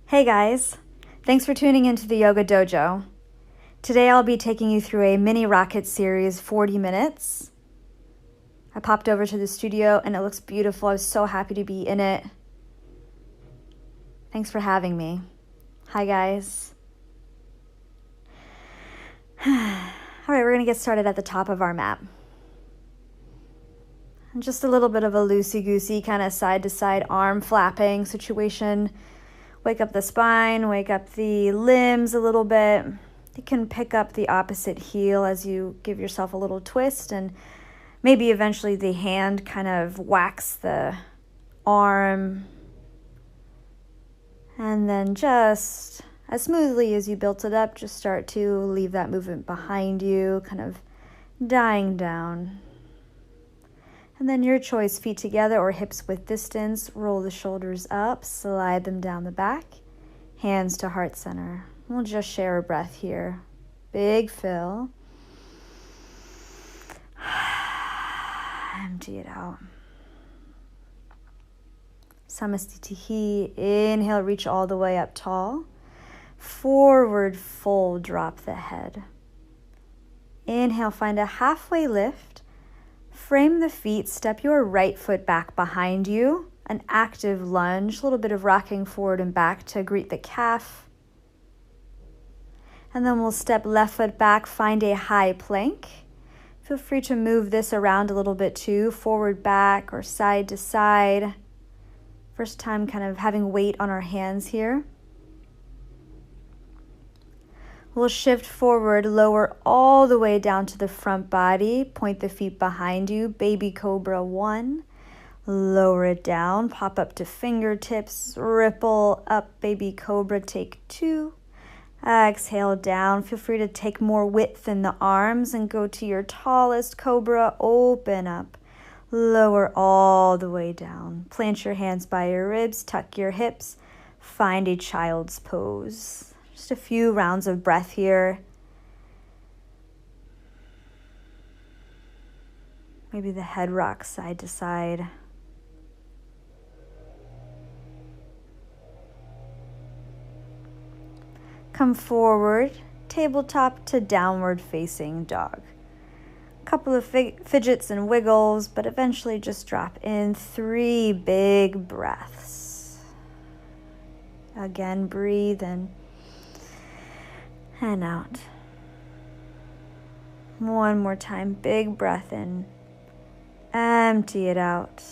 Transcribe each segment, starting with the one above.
Hey guys, thanks for tuning into the Yoga Dojo. Today I'll be taking you through a mini rocket series, 40 minutes. I popped over to the studio and it looks beautiful. I was so happy to be in it. Thanks for having me. Hi guys. All right, we're gonna get started at the top of our mat. And just a little bit of a loosey-goosey kind of side-to-side arm flapping situation. Wake up the spine, wake up the limbs a little bit. You can pick up the opposite heel as you give yourself a little twist, and maybe eventually the hand kind of whacks the arm. And then just as smoothly as you built it up, just start to leave that movement behind you, kind of dying down. And then your choice, feet together or hips width distance. Roll the shoulders up, slide them down the back, hands to heart center. We'll just share a breath here. Big fill. Empty it out. Samastitihi. Inhale, reach all the way up tall. Forward fold, drop the head. Inhale, find a halfway lift. Frame the feet, step your right foot back behind you. An active lunge, a little bit of rocking forward and back to greet the calf. And then we'll step left foot back, find a high plank. Feel free to move this around a little bit too, forward, back, or side to side. First time kind of having weight on our hands here. We'll shift forward, lower all the way down to the front body. Point the feet behind you. Baby Cobra 1. Lower it down. Pop up to fingertips. Ripple up. Baby Cobra, take 2. Exhale down. Feel free to take more width in the arms and go to your tallest Cobra. Open up. Lower all the way down. Plant your hands by your ribs. Tuck your hips. Find a child's pose. Just a few rounds of breath here. Maybe the head rocks side to side. Come forward, tabletop to downward facing dog. Couple of fidgets and wiggles, but eventually just drop in. 3 big breaths. Again, breathe in. And out. One more time, big breath in. Empty it out.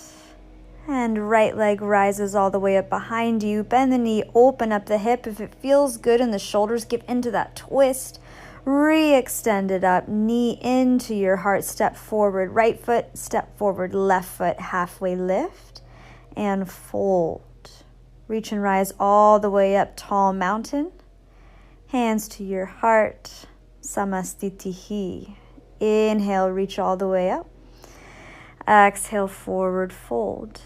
And right leg rises all the way up behind you. Bend the knee, open up the hip. If it feels good in the shoulders, give into that twist. Re-extend it up, knee into your heart, step forward, right foot, step forward, left foot, halfway lift, and fold. Reach and rise all the way up, tall mountain. Hands to your heart, Samastitihi. Inhale, reach all the way up. Exhale, forward fold.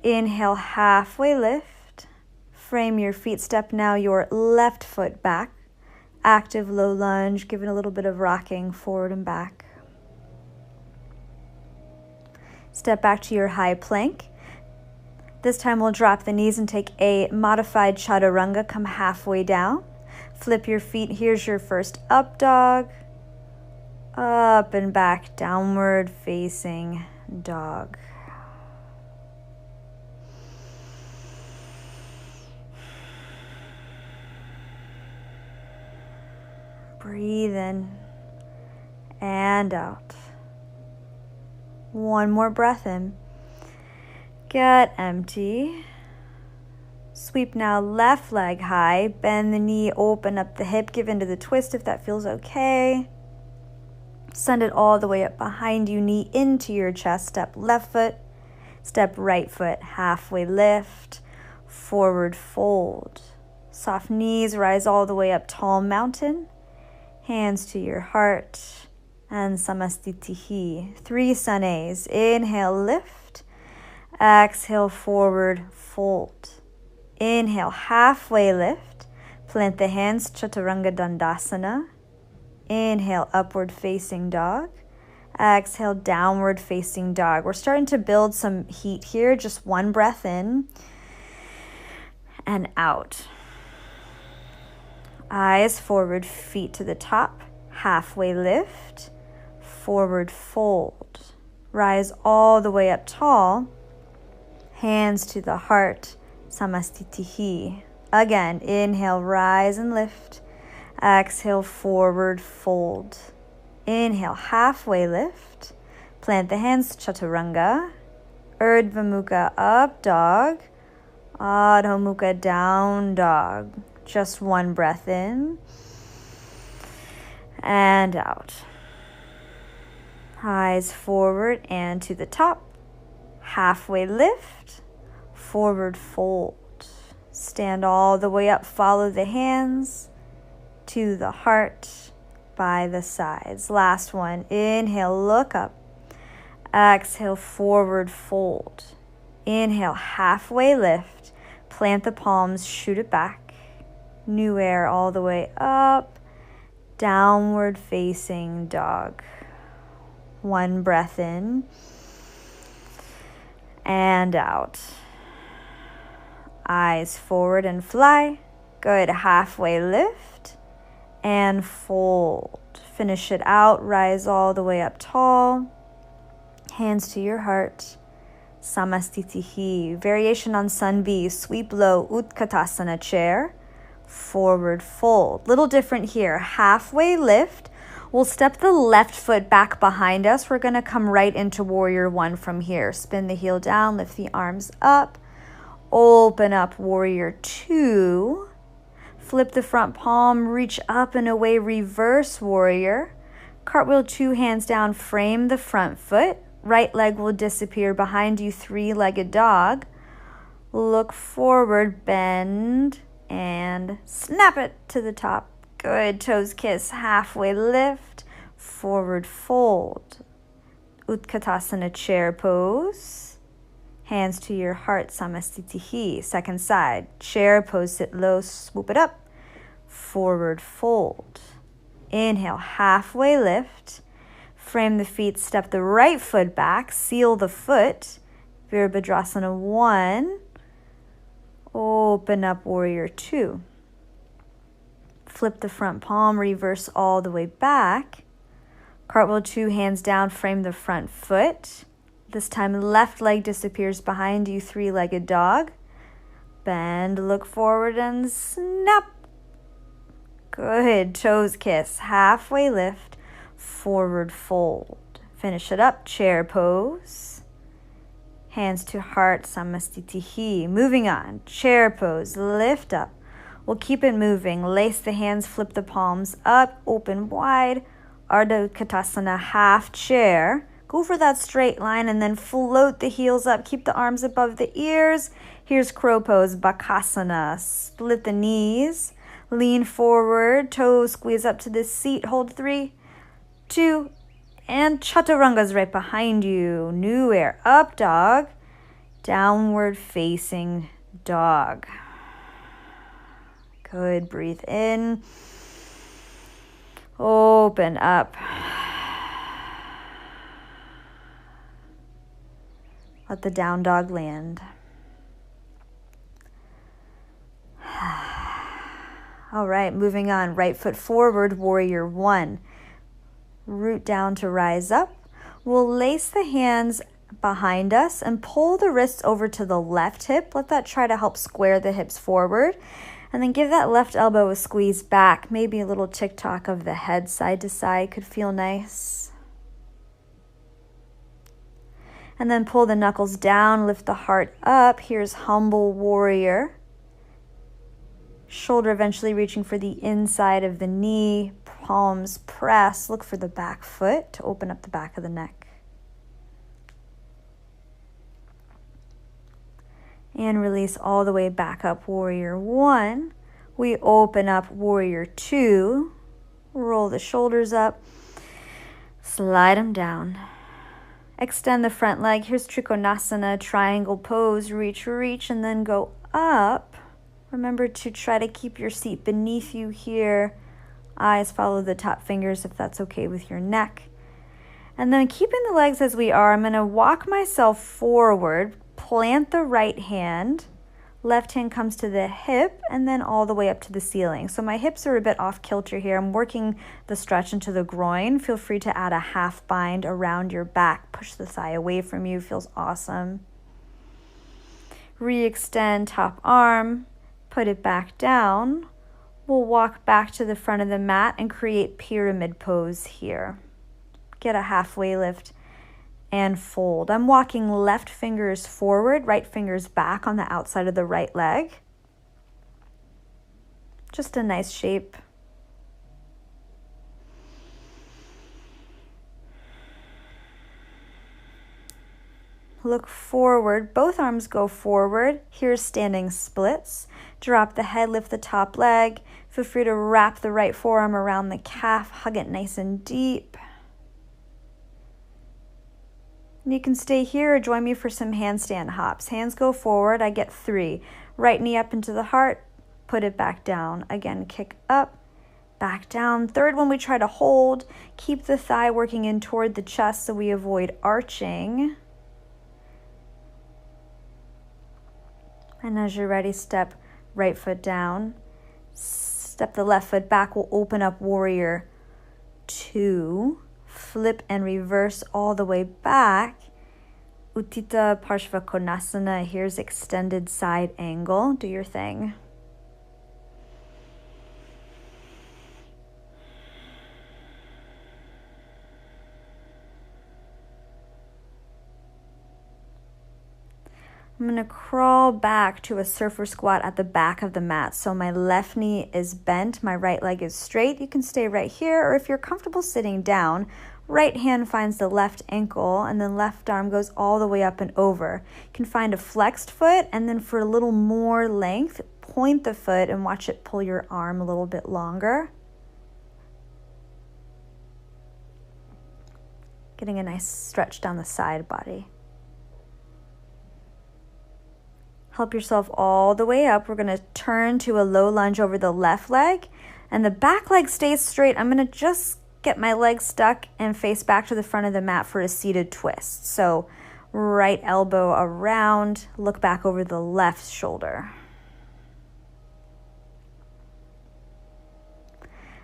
Inhale, halfway lift. Frame your feet, step now your left foot back. Active low lunge, giving a little bit of rocking forward and back. Step back to your high plank. This time we'll drop the knees and take a modified chaturanga, come halfway down. Flip your feet. Here's your first up dog. Up and back, downward facing dog. Breathe in and out. One more breath in. Get empty. Sweep now, left leg high, bend the knee, open up the hip, give into the twist if that feels okay. Send it all the way up behind you, knee into your chest, step left foot, step right foot, halfway lift, forward fold. Soft knees, rise all the way up, tall mountain, hands to your heart, and Samastitihi. 3 Sanes, inhale, lift, exhale, forward fold. Inhale, halfway lift. Plant the hands, Chaturanga Dandasana. Inhale, upward facing dog. Exhale, downward facing dog. We're starting to build some heat here. Just one breath in. and out. Eyes forward, feet to the top, halfway lift, forward fold. Rise all the way up tall, hands to the heart, samastitihi. Again, inhale, rise and lift. Exhale, forward fold. Inhale, halfway lift. Plant the hands, chaturanga. Urdhva Mukha, up dog. Adho Mukha, down dog. Just one breath in and out. Eyes forward and to the top. Halfway lift, forward fold. Stand all the way up, follow the hands to the heart by the sides. Last one, inhale, look up. Exhale, forward fold. Inhale, halfway lift. Plant the palms, shoot it back. New air all the way up. Downward facing dog. One breath in and out. Eyes forward and fly. Good. Halfway lift and fold. Finish it out. Rise all the way up tall. Hands to your heart. Samastitihi. Variation on Sun B. Sweep low. Utkatasana chair. Forward fold. Little different here. Halfway lift. We'll step the left foot back behind us. We're going to come right into Warrior One from here. Spin the heel down, lift the arms up. Open up Warrior Two. Flip the front palm, reach up and away, reverse warrior. Cartwheel, 2 hands down, frame the front foot. Right leg will disappear behind you, 3-legged dog. Look forward, bend, and snap it to the top. Good, toes kiss, halfway lift, forward fold. Utkatasana chair pose. Hands to your heart, samastitihi. Second side, chair pose, sit low, swoop it up. Forward fold. Inhale, halfway lift. Frame the feet, step the right foot back, seal the foot. Virabhadrasana 1. Open up Warrior 2. Flip the front palm, reverse all the way back. Cartwheel, 2 hands down, frame the front foot. This time left leg disappears behind you, 3-legged dog. Bend, look forward and snap. Good, toes kiss, halfway lift, forward fold. Finish it up, chair pose. Hands to heart, samastitihi. Moving on, chair pose, lift up. We'll keep it moving. Lace the hands, flip the palms up, open wide. Ardha Utkatasana, half chair. Go for that straight line and then float the heels up. Keep the arms above the ears. Here's crow pose, Bakasana. Split the knees. Lean forward, toes squeeze up to the seat. Hold 3, 2, and chaturanga's right behind you. New air, up dog, downward facing dog. Good, breathe in. Open up. Let the down dog land. All right, moving on. Right foot forward, Warrior 1. Root down to rise up. We'll lace the hands behind us and pull the wrists over to the left hip. Let that try to help square the hips forward. And then give that left elbow a squeeze back. Maybe a little tick-tock of the head side to side could feel nice. And then pull the knuckles down, lift the heart up. Here's Humble Warrior. Shoulder eventually reaching for the inside of the knee. Palms press. Look for the back foot to open up the back of the neck. And release all the way back up, Warrior 1. We open up Warrior 2. Roll the shoulders up. Slide them down. Extend the front leg. Here's Trikonasana, triangle pose. Reach, reach, and then go up. Remember to try to keep your seat beneath you here. Eyes follow the top fingers if that's okay with your neck. And then keeping the legs as we are, I'm going to walk myself forward, plant the right hand, Left hand comes to the hip and then all the way up to the ceiling. So my hips are a bit off kilter here. I'm working the stretch into the groin. Feel free to add a half bind around your back. Push the thigh away from you. Feels awesome. Re-extend top arm. Put it back down. We'll walk back to the front of the mat and create pyramid pose here. Get a halfway lift and fold. I'm walking left fingers forward, right fingers back on the outside of the right leg. Just a nice shape. Look forward, both arms go forward. Here's standing splits. Drop the head, lift the top leg. Feel free to wrap the right forearm around the calf, hug it nice and deep. And you can stay here or join me for some handstand hops. Hands go forward, I get 3. Right knee up into the heart, put it back down. Again, kick up, back down. Third one we try to hold. Keep the thigh working in toward the chest so we avoid arching. And as you're ready, step right foot down. Step the left foot back, we'll open up warrior 2. Flip and reverse all the way back. Uttita Parshva Konasana. Here's extended side angle. Do your thing. I'm going to crawl back to a surfer squat at the back of the mat. So my left knee is bent, my right leg is straight. You can stay right here, or if you're comfortable sitting down, right hand finds the left ankle and then left arm goes all the way up and over. You can find a flexed foot and then for a little more length, point the foot and watch it pull your arm a little bit longer. Getting a nice stretch down the side body. Help yourself all the way up. We're going to turn to a low lunge over the left leg and the back leg stays straight. I'm going to just get my leg stuck and face back to the front of the mat for a seated twist. So right elbow around, look back over the left shoulder.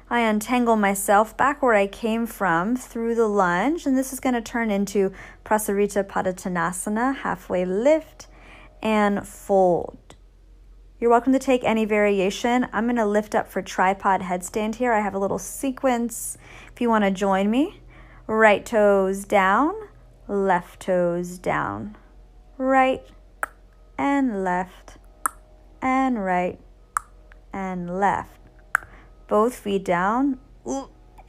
I untangle myself back where I came from through the lunge, and this is going to turn into Prasarita Padottanasana, halfway lift and fold. You're welcome to take any variation. I'm going to lift up for tripod headstand here. I have a little sequence if you want to join me. Right toes down, left toes down. Right and left and right and left. Both feet down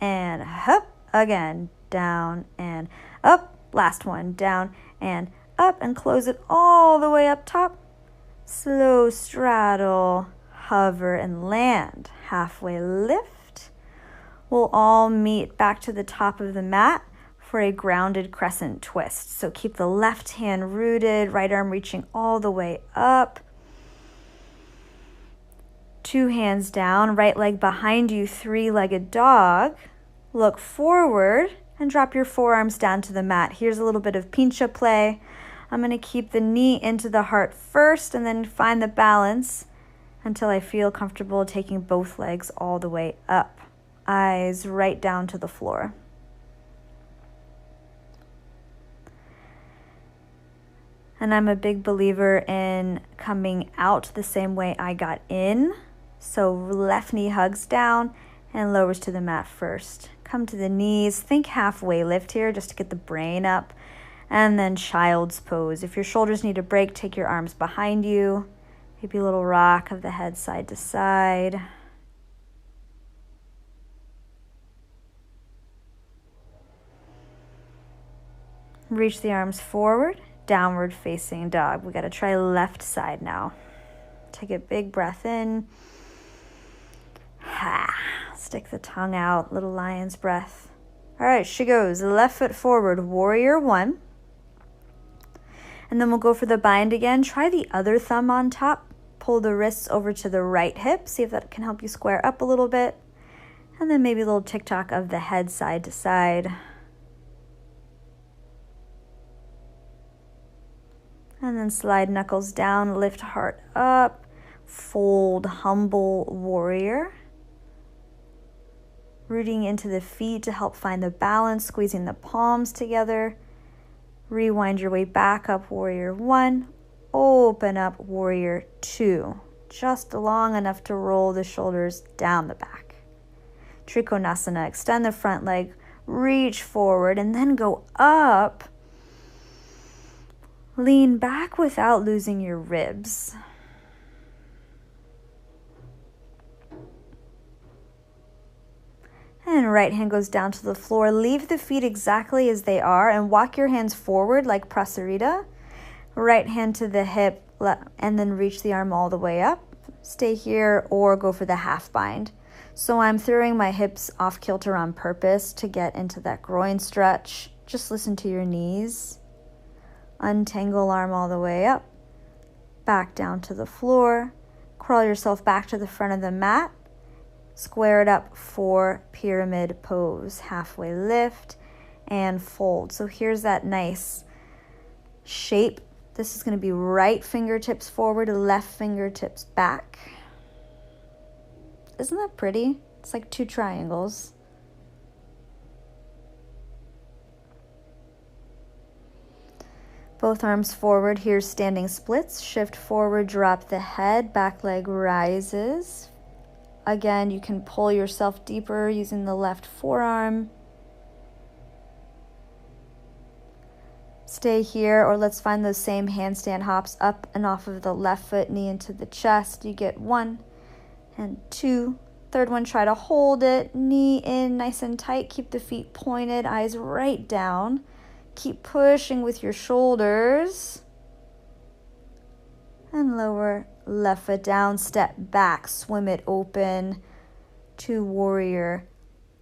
and up. Again, down and up. Last one, down and up, and close it all the way up top. Slow straddle, hover and land. Halfway lift. We'll all meet back to the top of the mat for a grounded crescent twist. So keep the left hand rooted, right arm reaching all the way up. 2 hands down, right leg behind you, 3-legged dog. Look forward and drop your forearms down to the mat. Here's a little bit of pincha play. I'm going to keep the knee into the heart first and then find the balance until I feel comfortable taking both legs all the way up. Eyes right down to the floor. And I'm a big believer in coming out the same way I got in. So left knee hugs down and lowers to the mat first. Come to the knees. Think halfway lift here just to get the brain up. And then child's pose. If your shoulders need a break, take your arms behind you. Maybe a little rock of the head side to side. Reach the arms forward, downward facing dog. We got to try left side now. Take a big breath in. Stick the tongue out, little lion's breath. All right, she goes left foot forward, warrior 1. And then we'll go for the bind again. Try the other thumb on top. Pull the wrists over to the right hip. See if that can help you square up a little bit. And then maybe a little tick-tock of the head side to side. And then slide knuckles down, lift heart up, fold humble warrior. Rooting into the feet to help find the balance, squeezing the palms together. Rewind your way back up, warrior 1. Open up, warrior 2. Just long enough to roll the shoulders down the back. Trikonasana, extend the front leg, reach forward, and then go up. Lean back without losing your ribs. And right hand goes down to the floor. Leave the feet exactly as they are and walk your hands forward like prasarita. Right hand to the hip and then reach the arm all the way up. Stay here or go for the half bind. So I'm throwing my hips off kilter on purpose to get into that groin stretch. Just listen to your knees. Untangle arm all the way up. Back down to the floor. Crawl yourself back to the front of the mat. Square it up for pyramid pose. Halfway lift and fold. So here's that nice shape. This is going to be right fingertips forward, left fingertips back. Isn't that pretty? It's like 2 triangles. Both arms forward. Here's standing splits. Shift forward, drop the head, back leg rises. Again, you can pull yourself deeper using the left forearm. Stay here, or let's find those same handstand hops up and off of the left foot, knee into the chest. You get 1 and 2. Third one, try to hold it. Knee in nice and tight. Keep the feet pointed, eyes right down. Keep pushing with your shoulders. And lower left foot down, step back, swim it open to warrior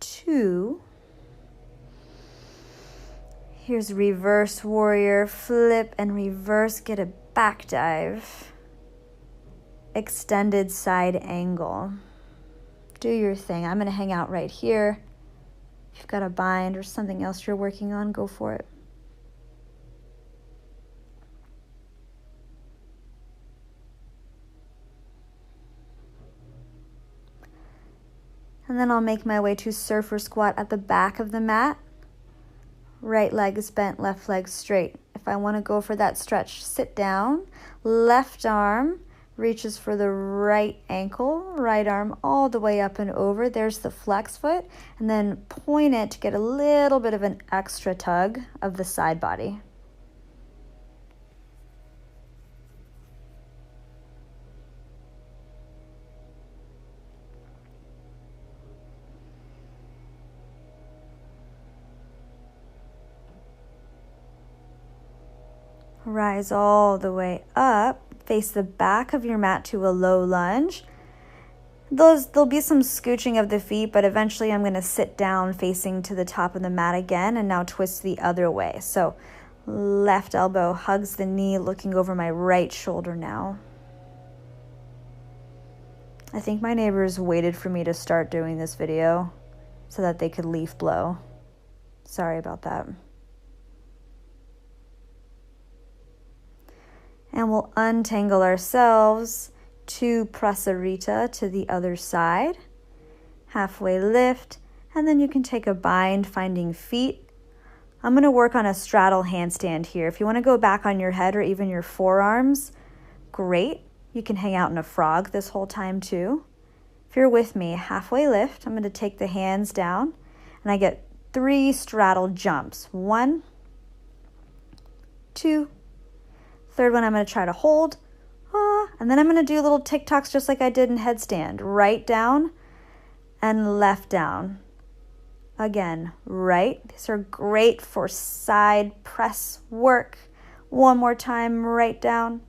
2. Here's reverse warrior, flip and reverse, get a back dive. Extended side angle. Do your thing. I'm going to hang out right here. If you've got a bind or something else you're working on, go for it. And then I'll make my way to surfer squat at the back of the mat. Right leg is bent, left leg straight. If I want to go for that stretch, sit down. Left arm reaches for the right ankle, right arm all the way up and over. There's the flex foot. And then point it to get a little bit of an extra tug of the side body. Rise all the way up, face the back of your mat to a low lunge. There'll be some scooching of the feet, but eventually I'm going to sit down facing to the top of the mat again and now twist the other way. So left elbow hugs the knee, looking over my right shoulder now. I think my neighbors waited for me to start doing this video so that they could leaf blow. Sorry about that. And we'll untangle ourselves to prasarita to the other side. Halfway lift, and then you can take a bind, finding feet. I'm going to work on a straddle handstand here. If you want to go back on your head or even your forearms, great. You can hang out in a frog this whole time too. If you're with me, halfway lift, I'm going to take the hands down, and I get 3 straddle jumps. 1, 2, third one I'm going to try to hold, and then I'm going to do little TikToks just like I did in headstand. Right down and left down. Again, right. These are great for side press work. One more time, right down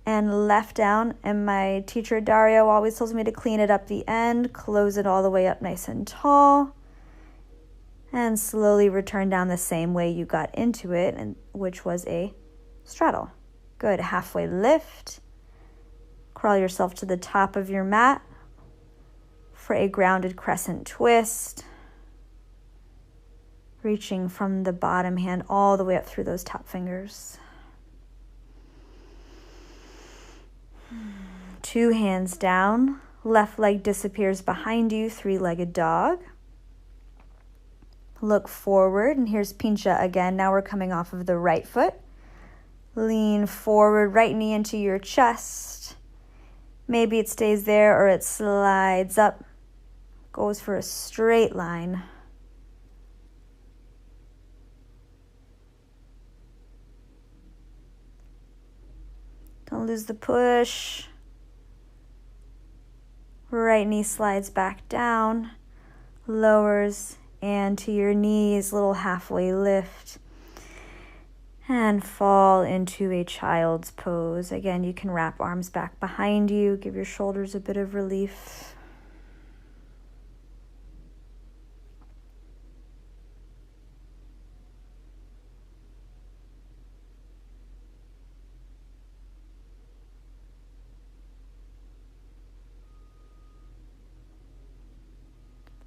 and left down. And my teacher Dario always tells me to clean it up the end, close it all the way up nice and tall, and slowly return down the same way you got into it, and which was a straddle. Good. Halfway lift. Crawl yourself to the top of your mat for a grounded crescent twist. Reaching from the bottom hand all the way up through those top fingers. 2 hands down. Left leg disappears behind you, 3-legged dog. Look forward, and here's pincha again. Now we're coming off of the right foot. Lean forward, right knee into your chest. Maybe it stays there or it slides up. Goes for a straight line. Don't lose the push. Right knee slides back down, lowers, and to your knees, little halfway lift. And fall into a child's pose. Again, you can wrap arms back behind you, give your shoulders a bit of relief.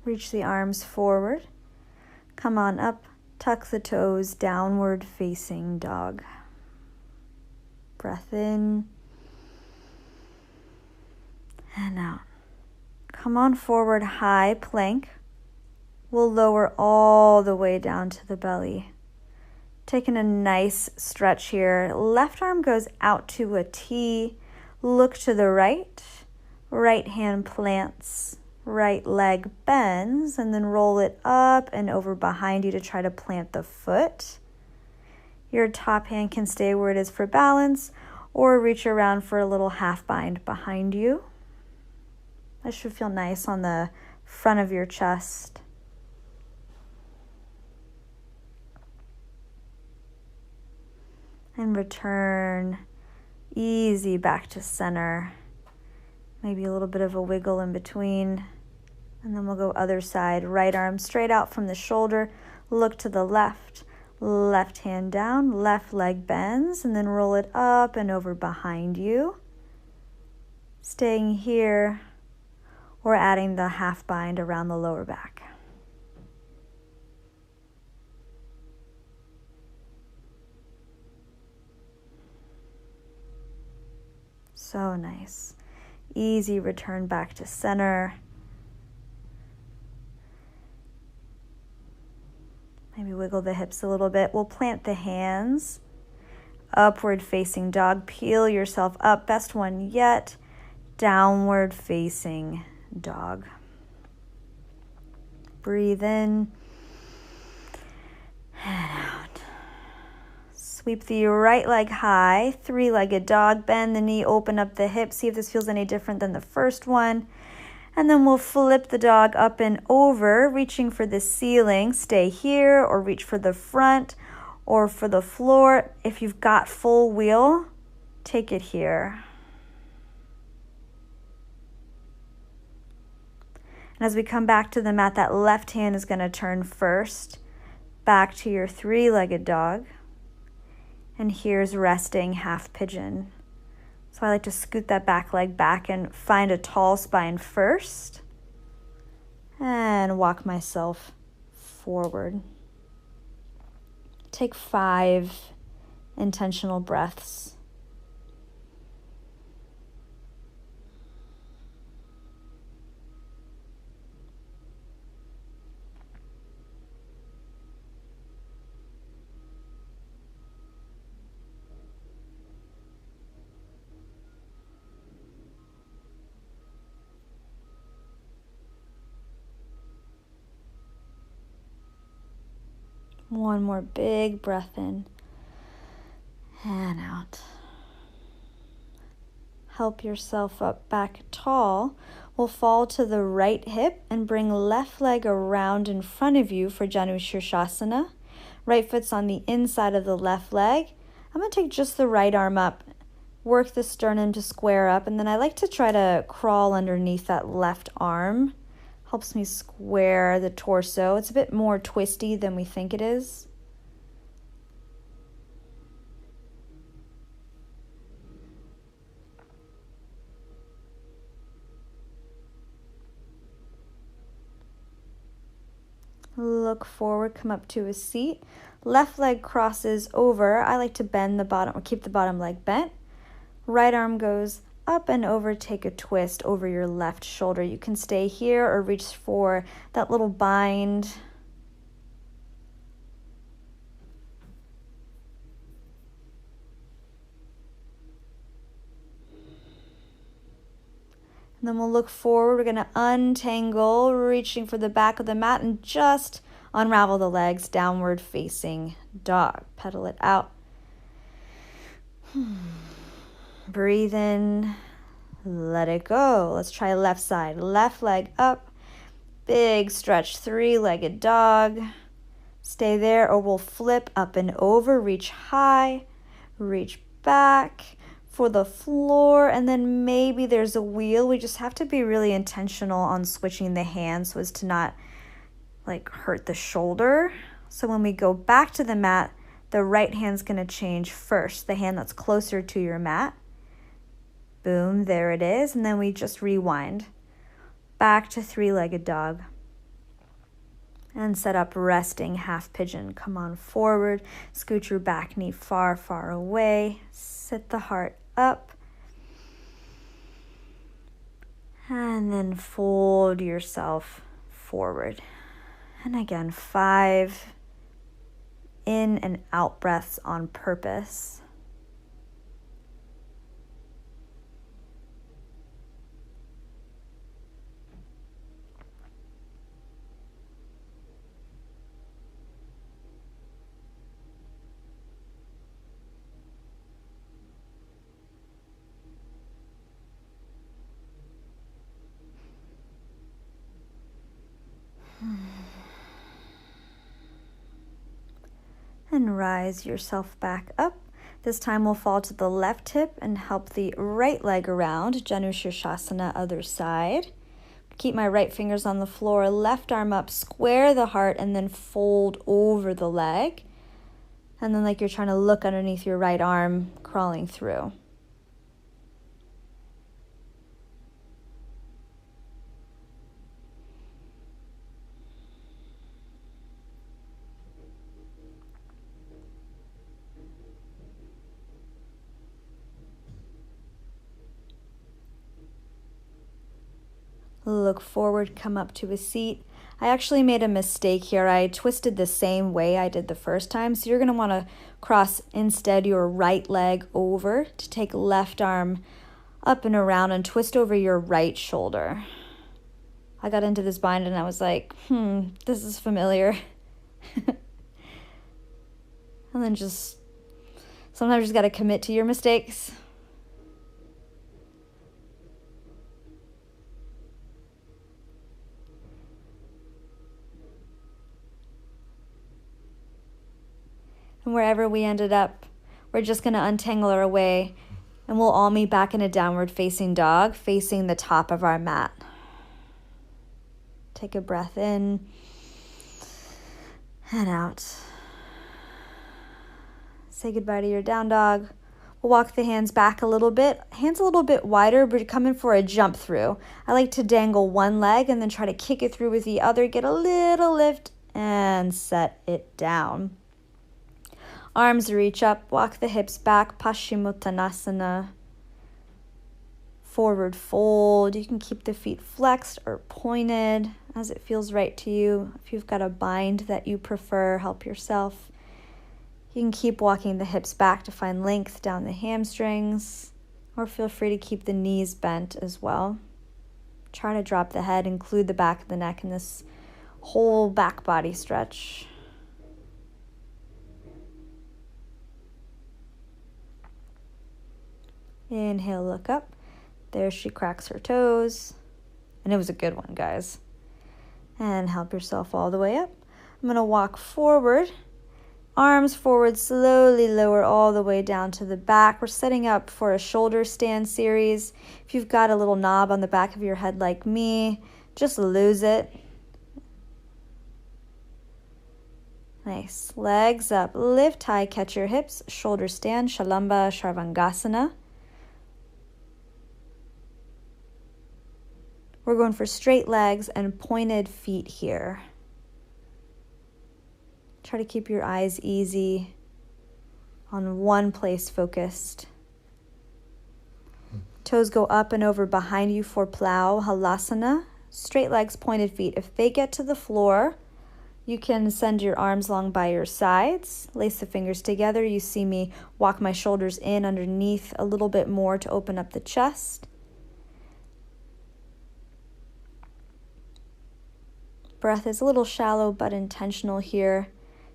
Reach the arms forward. Come on up. Tuck the toes, downward facing dog. Breath in and out. Come on forward, high plank. We'll lower all the way down to the belly. Taking a nice stretch here. Left arm goes out to a T. Look to the right. Right hand plants. Right leg bends, and then roll it up and over behind you to try to plant the foot. Your top hand can stay where it is for balance, or reach around for a little half bind behind you. That should feel nice on the front of your chest. And return easy back to center. Maybe a little bit of a wiggle in between. And then we'll go other side. Right arm straight out from the shoulder. Look to the left. Left hand down. Left leg bends. And then roll it up and over behind you. Staying here or adding the half bind around the lower back. So nice. Easy return back to center. Maybe wiggle the hips a little bit. We'll plant the hands. Upward facing dog. Peel yourself up. Best one yet. Downward facing dog. Breathe in and out. Sweep the right leg high. 3-legged dog. Bend the knee. Open up the hip. See if this feels any different than the first one. And then we'll flip the dog up and over, reaching for the ceiling. Stay here or reach for the front or for the floor. If you've got full wheel, take it here. And as we come back to the mat, that left hand is going to turn first. Back to your 3-legged dog. And here's resting half pigeon. So I like to scoot that back leg back and find a tall spine first. And walk myself forward. Take 5 intentional breaths. One more big breath in and out. Help yourself up back tall. We'll fall to the right hip and bring left leg around in front of you for Janu Shirshasana. Right foot's on the inside of the left leg. I'm going to take just the right arm up, work the sternum to square up, and then I like to try to crawl underneath that left arm. Helps me square the torso. It's a bit more twisty than we think it is. Look forward, come up to a seat. Left leg crosses over. I like to bend the bottom or keep the bottom leg bent. Right arm goes up and over, take a twist over your left shoulder. You can stay here or reach for that little bind. And then we'll look forward. We're going to untangle, reaching for the back of the mat, and just unravel the legs, downward facing dog. Pedal it out. Breathe in, let it go. Let's try left side. Left leg up, big stretch, three-legged dog. Stay there, or we'll flip up and over, reach high, reach back for the floor, and then maybe there's a wheel. We just have to be really intentional on switching the hands so as to not like hurt the shoulder. So when we go back to the mat, the right hand's gonna change first, the hand that's closer to your mat. Boom, there it is, and then we just rewind. Back to three-legged dog. And set up resting half pigeon. Come on forward, scoot your back knee far, far away. Sit the heart up. And then fold yourself forward. And again, 5 in and out breaths on purpose. And rise yourself back up. This time we'll fall to the left hip and help the right leg around. Janu Shirshasana, other side. Keep my right fingers on the floor, left arm up, square the heart, and then fold over the leg. And then like you're trying to look underneath your right arm, crawling through. Look forward, come up to a seat. I actually made a mistake here. I twisted the same way I did the first time. So you're going to want to cross instead your right leg over to take left arm up and around and twist over your right shoulder. I got into this bind and I was like, this is familiar. And then sometimes you just got to commit to your mistakes. And wherever we ended up, we're just going to untangle our way, and we'll all meet back in a downward facing dog, facing the top of our mat. Take a breath in and out. Say goodbye to your down dog. We'll walk the hands back a little bit. Hands a little bit wider, but you're coming for a jump through. I like to dangle one leg and then try to kick it through with the other. Get a little lift and set it down. Arms reach up, walk the hips back, Paschimottanasana. Forward fold. You can keep the feet flexed or pointed as it feels right to you. If you've got a bind that you prefer, help yourself. You can keep walking the hips back to find length down the hamstrings, or feel free to keep the knees bent as well. Try to drop the head, include the back of the neck in this whole back body stretch. Inhale, look up. There she cracks her toes. And it was a good one, guys. And help yourself all the way up. I'm going to walk forward. Arms forward, slowly lower all the way down to the back. We're setting up for a shoulder stand series. If you've got a little knob on the back of your head like me, just lose it. Nice. Legs up, lift high, catch your hips, shoulder stand, Shalamba Sharvangasana. We're going for straight legs and pointed feet here. Try to keep your eyes easy, on one place focused. Toes go up and over behind you for plow, halasana. Straight legs, pointed feet. If they get to the floor, you can send your arms long by your sides. Lace the fingers together. You see me walk my shoulders in underneath a little bit more to open up the chest. Breath is a little shallow but intentional here.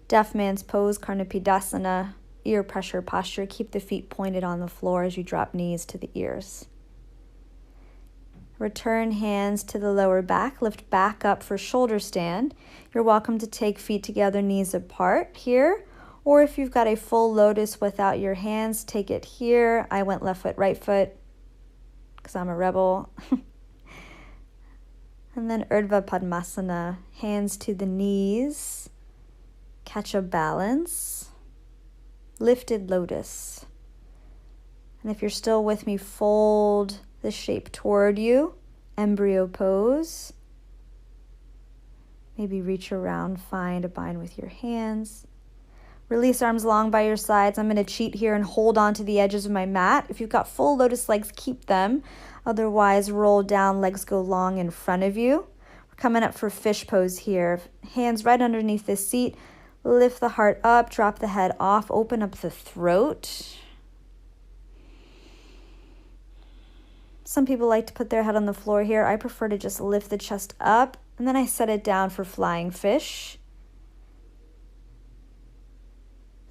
Deaf man's pose, Karnapidasana. Ear pressure posture. Keep the feet pointed on the floor as you drop knees to the ears. Return hands to the lower back. Lift back up for shoulder stand. You're welcome to take feet together, knees apart here. Or if you've got a full lotus without your hands, take it here. I went left foot, right foot, because I'm a rebel. And then Urdhva Padmasana. Hands to the knees. Catch a balance. Lifted lotus. And if you're still with me, fold the shape toward you. Embryo pose. Maybe reach around, find a bind with your hands. Release arms long by your sides. I'm going to cheat here and hold on to the edges of my mat. If you've got full lotus legs, keep them. Otherwise, roll down, legs go long in front of you. We're coming up for fish pose here. Hands right underneath the seat. Lift the heart up, drop the head off, open up the throat. Some people like to put their head on the floor here. I prefer to just lift the chest up, and then I set it down for flying fish.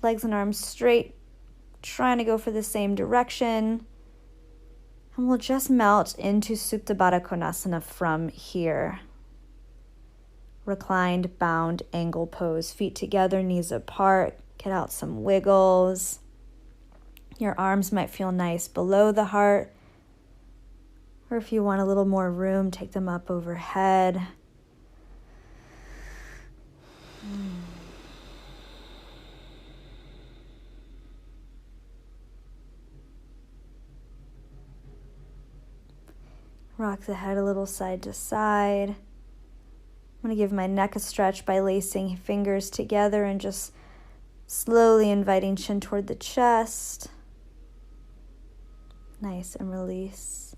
Legs and arms straight, trying to go for the same direction. And we'll just melt into Supta Baddha Konasana from here. Reclined, bound, angle pose. Feet together, knees apart. Get out some wiggles. Your arms might feel nice below the heart. Or if you want a little more room, take them up overhead. Rock the head a little side to side. I'm going to give my neck a stretch by lacing fingers together and just slowly inviting chin toward the chest. Nice, and release.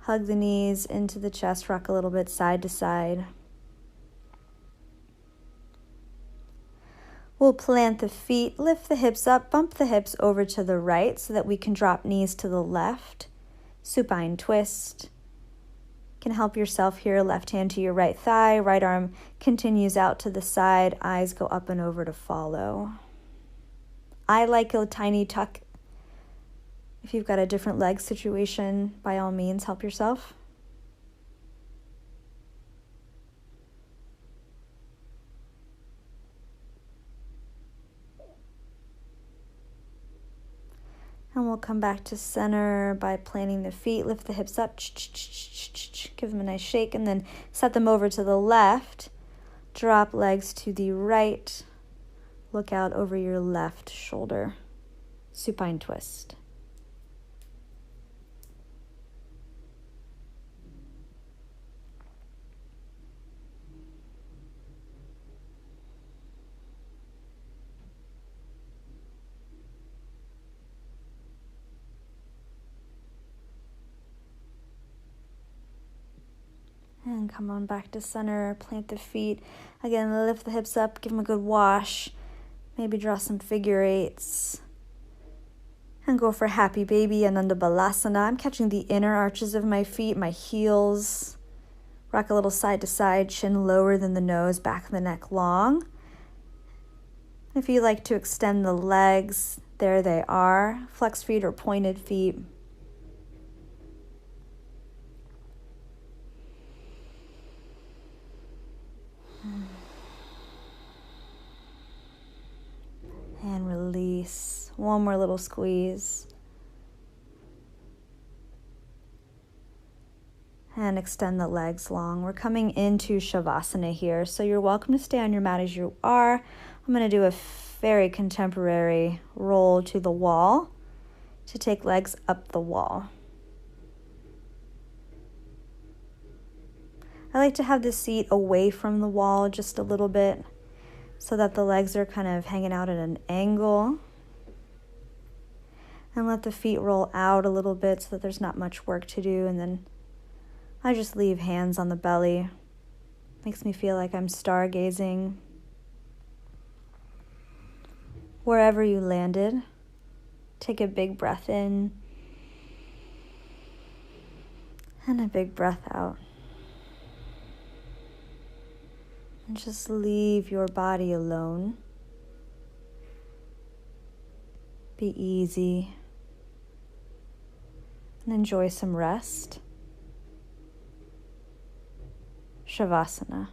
Hug the knees into the chest, rock a little bit side to side. We'll plant the feet, lift the hips up, bump the hips over to the right so that we can drop knees to the left. Supine twist. Can help yourself here. Left hand to your right thigh, right arm continues out to the side, eyes go up and over to follow. I like a tiny tuck. If you've got a different leg situation, by all means, help yourself. And we'll come back to center by planting the feet, lift the hips up, give them a nice shake, and then set them over to the left. Drop legs to the right. Look out over your left shoulder. Supine twist. And come on back to center, plant the feet. Again, lift the hips up, give them a good wash. Maybe draw some figure eights. And go for happy baby, Ananda Balasana. I'm catching the inner arches of my feet, my heels. Rock a little side to side, chin lower than the nose, back of the neck long. If you like to extend the legs, there they are. Flex feet or pointed feet. And release. One more little squeeze. And extend the legs long. We're coming into Shavasana here, so you're welcome to stay on your mat as you are. I'm going to do a very contemporary roll to the wall to take legs up the wall. I like to have the seat away from the wall just a little bit, so that the legs are kind of hanging out at an angle. And let the feet roll out a little bit so that there's not much work to do. And then I just leave hands on the belly. Makes me feel like I'm stargazing. Wherever you landed, take a big breath in and a big breath out. And just leave your body alone. Be easy and enjoy some rest. Shavasana.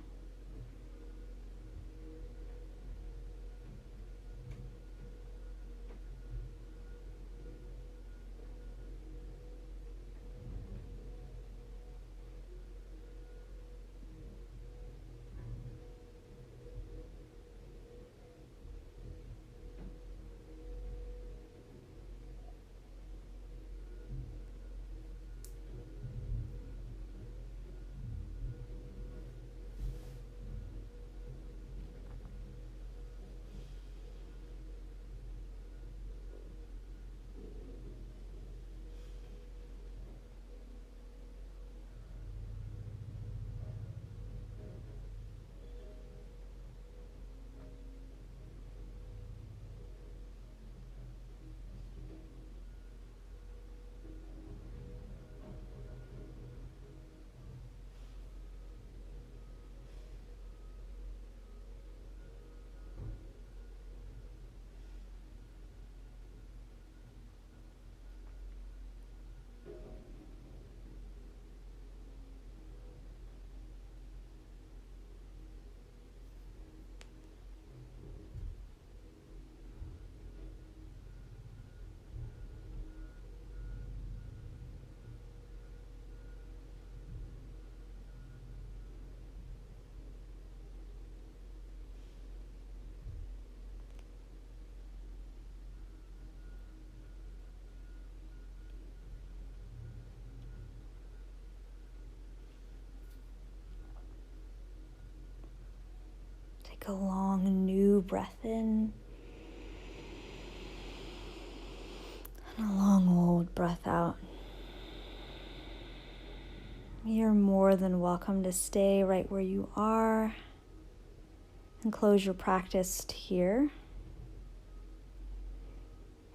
Take a long new breath in and a long old breath out. You're more than welcome to stay right where you are and close your practice here.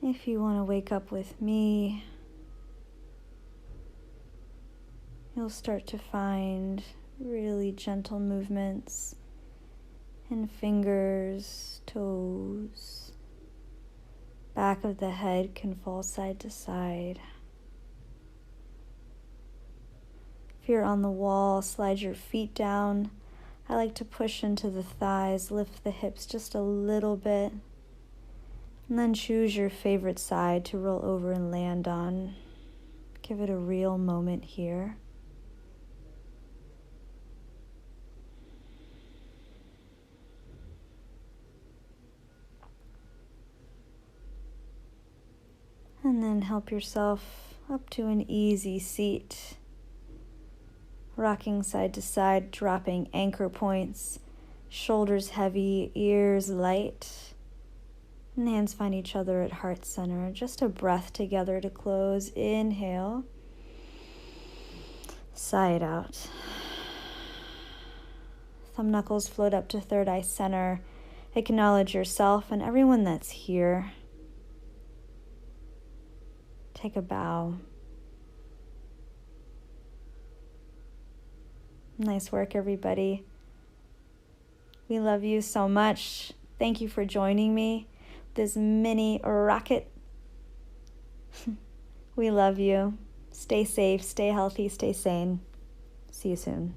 If you want to wake up with me, you'll start to find really gentle movements in fingers, toes. Back of the head can fall side to side. If you're on the wall, slide your feet down. I like to push into the thighs, lift the hips just a little bit, and then choose your favorite side to roll over and land on. Give it a real moment here. And then help yourself up to an easy seat. Rocking side to side, dropping anchor points, shoulders heavy, ears light. And hands find each other at heart center. Just a breath together to close. Inhale. Sigh it out. Thumb knuckles float up to third eye center. Acknowledge yourself and everyone that's here. Take a bow. Nice work, everybody. We love you so much. Thank you for joining me. This mini rocket. We love you. Stay safe, stay healthy, stay sane. See you soon.